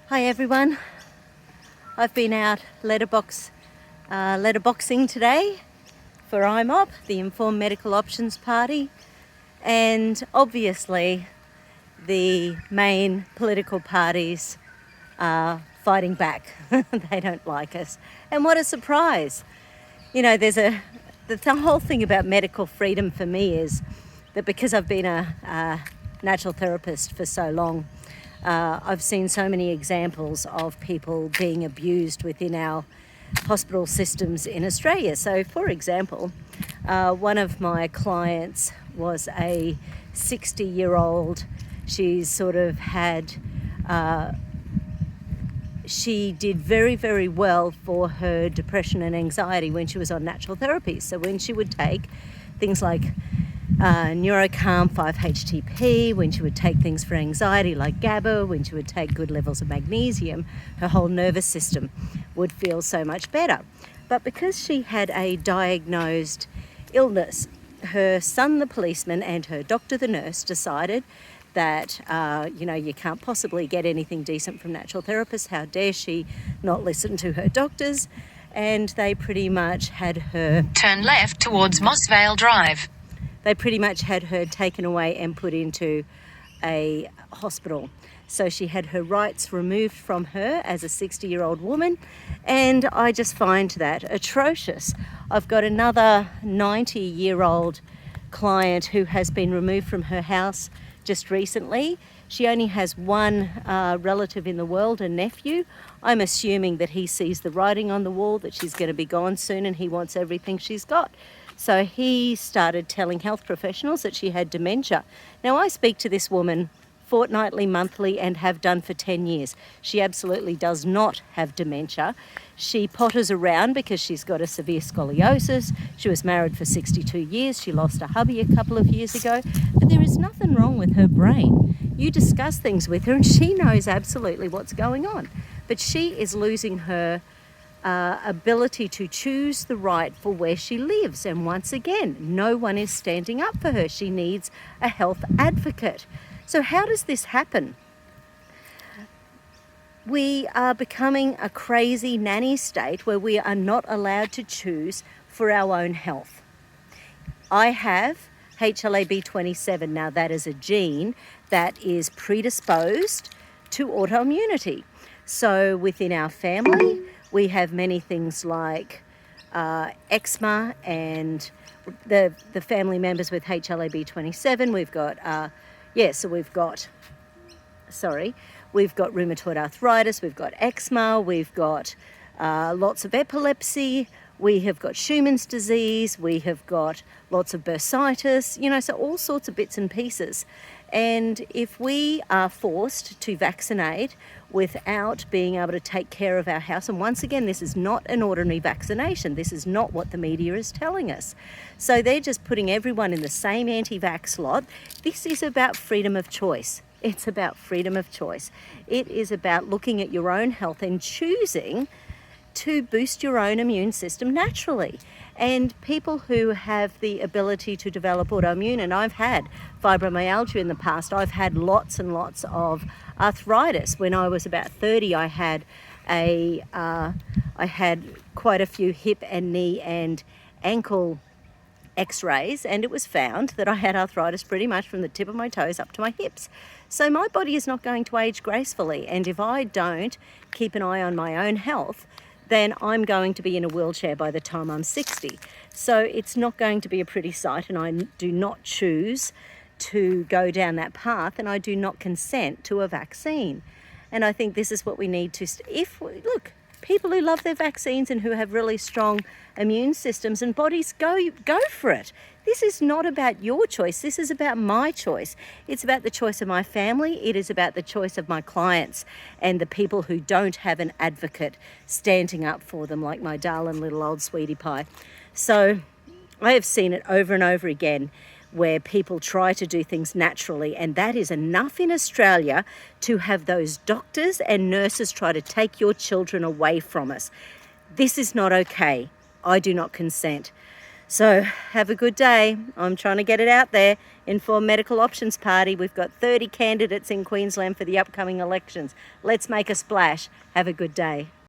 Hi everyone, I've been out letterboxing today for IMOP, the Informed Medical Options Party, and obviously the main political parties are fighting back. They don't like us. And what a surprise. You know, the whole thing about medical freedom for me is that because I've been a natural therapist for so long, I've seen so many examples of people being abused within our hospital systems in Australia. So, for example, one of my clients was a 60-year-old. She's sort of had, she did very, very well for her depression and anxiety when she was on natural therapy. So when she would take things like Neurocalm 5-HTP, when she would take things for anxiety like GABA, when she would take good levels of magnesium, her whole nervous system would feel so much better. But because she had a diagnosed illness, her son, the policeman, and her doctor, the nurse, decided that, you can't possibly get anything decent from natural therapists. How dare she not listen to her doctors? And they pretty much had her... Turn left towards Mossvale Drive. They pretty much had her taken away and put into a hospital. So she had her rights removed from her as a 60-year-old woman, and I just find that atrocious. I've got another 90-year-old client who has been removed from her house just recently. She only has one relative in the world, a nephew. I'm assuming that he sees the writing on the wall that she's going to be gone soon and he wants everything she's got. So he started telling health professionals that she had dementia. Now, I speak to this woman fortnightly, monthly, and have done for 10 years. She absolutely does not have dementia. She potters around because she's got a severe scoliosis. She was married for 62 years. She lost a hubby a couple of years ago. But there is nothing wrong with her brain. You discuss things with her and she knows absolutely what's going on. But she is losing her ability to choose the right for where she lives. And once again, no one is standing up for her. She needs a health advocate. So how does this happen? We are becoming a crazy nanny state where we are not allowed to choose for our own health. I have HLA-B27. Now, that is a gene that is predisposed to autoimmunity. So within our family, we have many things like eczema and the family members with HLA-B27. We've got we've got rheumatoid arthritis, we've got eczema, we've got lots of epilepsy, we have got Schumann's disease, we have got lots of bursitis, so all sorts of bits and pieces. And if we are forced to vaccinate without being able to take care of our house, and once again, this is not an ordinary vaccination. This is not what the media is telling us. So they're just putting everyone in the same anti-vax slot. This is about freedom of choice. It's about freedom of choice. It is about looking at your own health and choosing to boost your own immune system naturally. And people who have the ability to develop autoimmune, and I've had fibromyalgia in the past, I've had lots and lots of arthritis. When I was about 30, I had quite a few hip and knee and ankle x-rays, and it was found that I had arthritis pretty much from the tip of my toes up to my hips. So my body is not going to age gracefully, and if I don't keep an eye on my own health, then I'm going to be in a wheelchair by the time I'm 60. So it's not going to be a pretty sight, and I do not choose to go down that path, and I do not consent to a vaccine. And I think this is what we need to... people who love their vaccines and who have really strong immune systems and bodies, go for it. This is not about your choice. This is about my choice. It's about the choice of my family. It is about the choice of my clients and the people who don't have an advocate standing up for them, like my darling little old sweetie pie. So I have seen it over and over again where people try to do things naturally, and that is enough in Australia to have those doctors and nurses try to take your children away from us. This is not okay. I do not consent. So have a good day. I'm trying to get it out there. Informed Medical Options Party. We've got 30 candidates in Queensland for the upcoming elections. Let's make a splash. Have a good day.